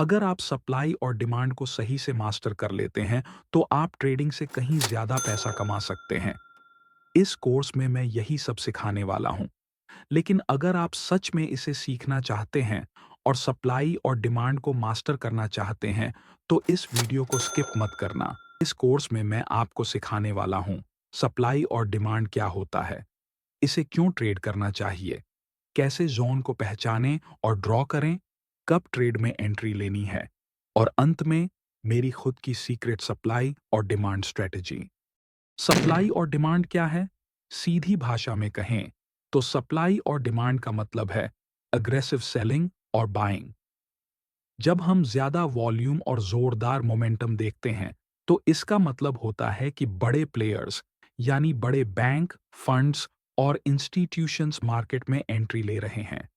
अगर आप सप्लाई और डिमांड को सही से मास्टर कर लेते हैं, तो आप ट्रेडिंग से कहीं ज़्यादा पैसा कमा सकते हैं। इस कोर्स में मैं यही सब सिखाने वाला हूँ। लेकिन अगर आप सच में इसे सीखना चाहते हैं और सप्लाई और डिमांड को मास्टर करना चाहते हैं, तो इस वीडियो को स्किप मत करना। इस कोर्स में मैं आपको सिखाने वाला हूँ, सप्लाई और डिमांड क्या होता है, इसे क्यों ट्रेड करना चाहिए, कैसे ज़ोन को पहचानें और ड्रॉ करें, कब ट्रेड में एंट्री लेनी है, और अंत में मेरी खुद की सीक्रेट सप्लाई और डिमांड स्ट्रेटजी। सप्लाई और डिमांड क्या है? सीधी भाषा में कहें तो सप्लाई और डिमांड का मतलब है अग्रेसिव सेलिंग और बाइंग। जब हम ज्यादा वॉल्यूम और जोरदार मोमेंटम देखते हैं, तो इसका मतलब होता है कि बड़े प्लेयर्स यानी बड़े बैंक, फंड्स और इंस्टीट्यूशंस मार्केट में एंट्री ले रहे हैं।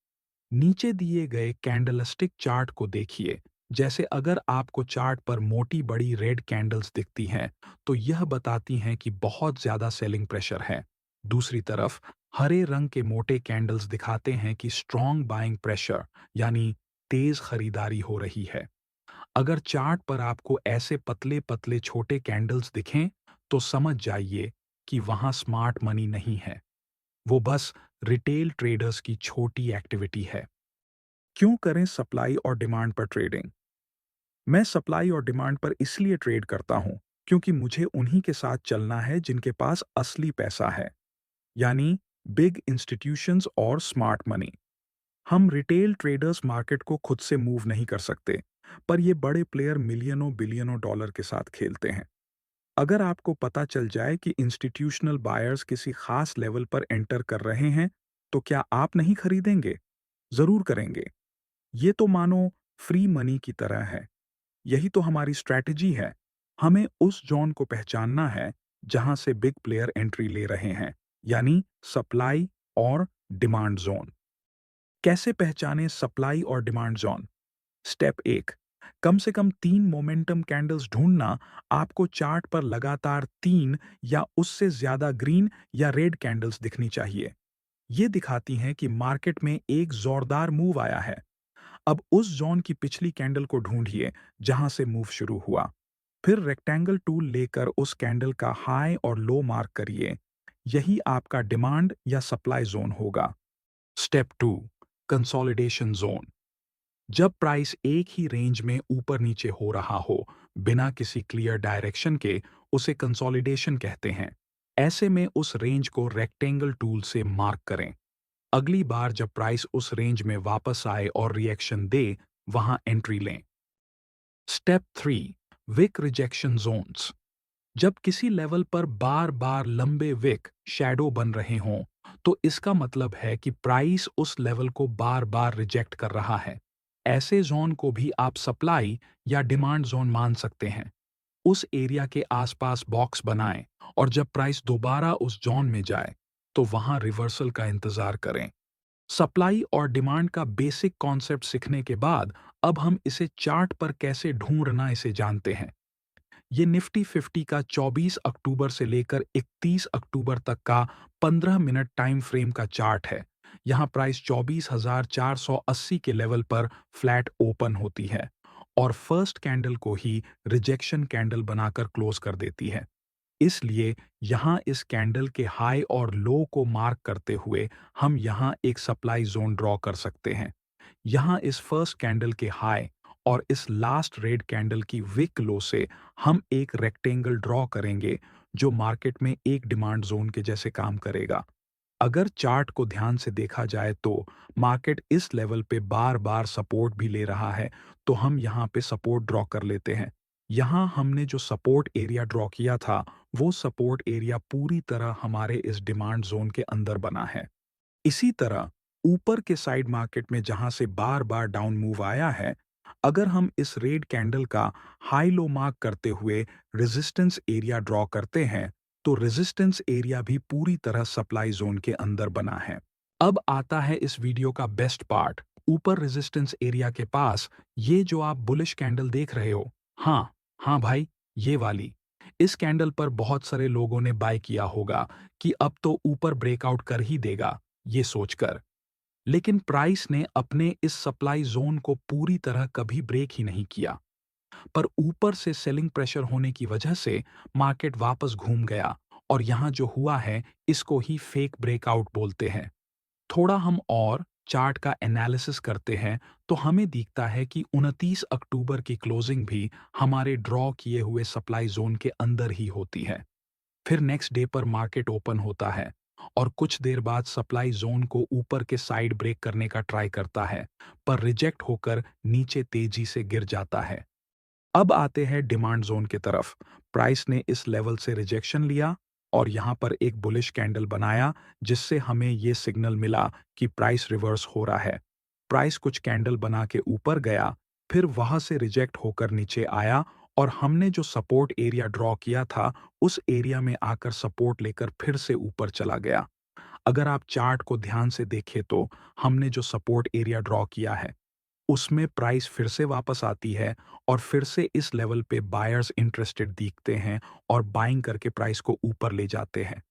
नीचे दिए गए कैंडलस्टिक चार्ट को देखिए। जैसे अगर आपको चार्ट पर मोटी बड़ी रेड कैंडल्स दिखती हैं, तो यह बताती हैं कि बहुत ज्यादा सेलिंग प्रेशर है। दूसरी तरफ हरे रंग के मोटे कैंडल्स दिखाते हैं कि स्ट्रॉन्ग बाइंग प्रेशर यानी तेज खरीदारी हो रही है। अगर चार्ट पर आपको ऐसे पतले पतले छोटे कैंडल्स दिखें, तो समझ जाइए कि वहां स्मार्ट मनी नहीं है, वो बस रिटेल ट्रेडर्स की छोटी एक्टिविटी है। क्यों करें सप्लाई और डिमांड पर ट्रेडिंग? मैं सप्लाई और डिमांड पर इसलिए ट्रेड करता हूं क्योंकि मुझे उन्हीं के साथ चलना है जिनके पास असली पैसा है, यानी बिग इंस्टीट्यूशंस और स्मार्ट मनी। हम रिटेल ट्रेडर्स मार्केट को खुद से मूव नहीं कर सकते, पर ये बड़े प्लेयर मिलियनों बिलियनों डॉलर के साथ खेलते हैं। अगर आपको पता चल जाए कि इंस्टीट्यूशनल बायर्स किसी खास लेवल पर एंटर कर रहे हैं, तो क्या आप नहीं खरीदेंगे? जरूर करेंगे। ये तो मानो फ्री मनी की तरह है। यही तो हमारी स्ट्रैटेजी है। हमें उस जोन को पहचानना है जहां से बिग प्लेयर एंट्री ले रहे हैं, यानी सप्लाई और डिमांड जोन। कैसे पहचानें सप्लाई और डिमांड जोन? स्टेप 1, कम से कम 3 मोमेंटम कैंडल्स ढूंढना। आपको चार्ट पर लगातार 3 या उससे ज्यादा ग्रीन या रेड कैंडल्स दिखनी चाहिए। ये दिखाती हैं कि मार्केट में एक जोरदार मूव आया है। अब उस जोन की पिछली कैंडल को ढूंढिए जहां से मूव शुरू हुआ। फिर रेक्टेंगल टूल लेकर उस कैंडल का हाई और लो मार्क करिए। यही आपका डिमांड या सप्लाई जोन होगा। Step 2, consolidation zone. जब प्राइस एक ही रेंज में ऊपर नीचे हो रहा हो, बिना किसी क्लियर डायरेक्शन के, उसे कंसोलिडेशन कहते हैं। ऐसे में उस रेंज को रेक्टेंगल टूल से मार्क करें। अगली बार जब प्राइस उस रेंज में वापस आए और रिएक्शन दे, वहां एंट्री लें। Step 3, weak rejection zones. जब किसी लेवल पर बार बार लंबे विक शैडो बन रहे हों, तो इसका मतलब है कि प्राइस उस लेवल को बार बार रिजेक्ट कर रहा है। ऐसे जोन को भी आप सप्लाई या डिमांड जोन मान सकते हैं। उस एरिया के आसपास बॉक्स बनाएं और जब प्राइस दोबारा उस जोन में जाए, तो वहां रिवर्सल का इंतजार करें। सप्लाई और डिमांड का बेसिक कॉन्सेप्ट सीखने के बाद अब हम इसे चार्ट पर कैसे ढूंढना इसे जानते हैं। ये निफ्टी 50 का 24 अक्टूबर से लेकर 31 अक्टूबर तक का 15 मिनट टाइम फ्रेम का चार्ट है। यहाँ प्राइस 24,480 के लेवल पर फ्लैट ओपन होती है और फर्स्ट कैंडल को ही रिजेक्शन कैंडल बनाकर क्लोज कर देती है। इसलिए यहाँ इस कैंडल के हाई और लो को मार्क करते हुए हम यहाँ एक सप्लाई जोन ड्रॉ कर सकते हैं। यहाँ इस फर्स्ट कैंडल के हाई और इस लास्ट रेड कैंडल की विक लो से हम एक रेक्टेंगल ड्रॉ करेंगे, जो मार्केट में एक डिमांड जोन के जैसे काम करेगा। अगर चार्ट को ध्यान से देखा जाए तो मार्केट इस लेवल पे बार बार सपोर्ट भी ले रहा है, तो हम यहाँ पे सपोर्ट ड्रॉ कर लेते हैं। यहाँ हमने जो सपोर्ट एरिया ड्रॉ किया था, वो सपोर्ट एरिया पूरी तरह हमारे इस डिमांड जोन के अंदर बना है। इसी तरह ऊपर के साइड मार्केट में जहां से बार बार डाउन मूव आया है, अगर हम इस रेड कैंडल का हाई लो मार्क करते हुए रेजिस्टेंस एरिया ड्रॉ करते हैं, तो रेजिस्टेंस एरिया भी पूरी तरह सप्लाई जोन के अंदर बना है। अब आता है इस वीडियो का बेस्ट पार्ट। ऊपर रेजिस्टेंस एरिया के पास ये जो आप बुलिश कैंडल देख रहे हो, हाँ, हाँ भाई, ये वाली। इस कैंडल पर बहुत सारे लोगों ने बाय किया होगा कि अब तो ऊपर ब्रेकआउट कर ही देगा, ये सोचकर। लेकिन प्राइस ने अपने इस सप्लाई जोन को पूरी तरह कभी ब्रेक ही नहीं किया। पर ऊपर से सेलिंग प्रेशर होने की वजह से मार्केट वापस घूम गया और यहाँ जो हुआ है इसको ही फेक ब्रेकआउट बोलते हैं। थोड़ा हम और चार्ट का एनालिसिस करते हैं तो हमें दिखता है कि 29 अक्टूबर की क्लोजिंग भी हमारे ड्रॉ किए हुए सप्लाई जोन के अंदर ही होती है। फिर नेक्स्ट डे पर मार्केट ओपन होता है और कुछ देर बाद सप्लाई जोन को ऊपर के साइड ब्रेक करने का ट्राई करता है, पर रिजेक्ट होकर नीचे तेजी से गिर जाता है। अब आते हैं डिमांड जोन की तरफ। प्राइस ने इस लेवल से रिजेक्शन लिया और यहाँ पर एक बुलिश कैंडल बनाया, जिससे हमें ये सिग्नल मिला कि प्राइस रिवर्स हो रहा है। प्राइस कुछ कैंडल बना के ऊपर गया, फिर वहां से रिजेक्ट होकर नीचे आया और हमने जो सपोर्ट एरिया ड्रॉ किया था, उस एरिया में आकर सपोर्ट लेकर फिर से ऊपर चला गया। अगर आप चार्ट को ध्यान से देखें तो हमने जो सपोर्ट एरिया ड्रॉ किया है, उसमें प्राइस फिर से वापस आती है और फिर से इस लेवल पे बायर्स इंटरेस्टेड दिखते हैं और बाइंग करके प्राइस को ऊपर ले जाते हैं।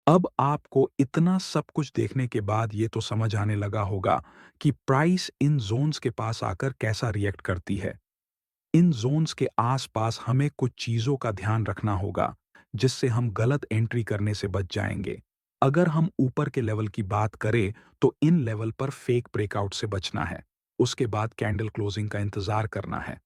अब आपको इतना सब कुछ देखने के बाद ये तो समझ आने लगा होगा कि प्राइस इन जोन्स के पास आकर कैसा रिएक्ट करती है। इन जोन्स के आसपास हमें कुछ चीजों का ध्यान रखना होगा, जिससे हम गलत एंट्री करने से बच जाएंगे। अगर हम ऊपर के लेवल की बात करें तो इन लेवल पर फेक ब्रेकआउट से बचना है, उसके बाद कैंडल क्लोजिंग का इंतजार करना है।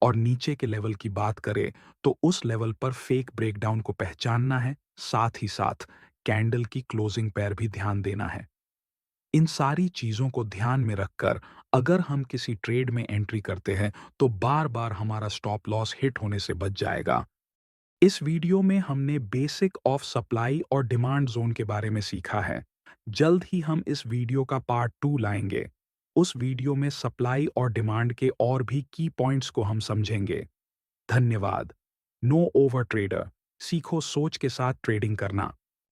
और नीचे के लेवल की बात करें तो उस लेवल पर फेक ब्रेकडाउन को पहचानना है, साथ ही साथ कैंडल की क्लोजिंग पर भी ध्यान देना है। इन सारी चीजों को ध्यान में रखकर अगर हम किसी ट्रेड में एंट्री करते हैं तो बार बार हमारा स्टॉप लॉस हिट होने से बच जाएगा। इस वीडियो में हमने बेसिक ऑफ सप्लाई और डिमांड जोन के बारे में सीखा है। जल्द ही हम इस वीडियो का पार्ट 2 लाएंगे। उस वीडियो में सप्लाई और डिमांड के और भी की पॉइंट्स को हम समझेंगे। धन्यवाद। नो ओवर ट्रेडर, सीखो सोच के साथ ट्रेडिंग करना।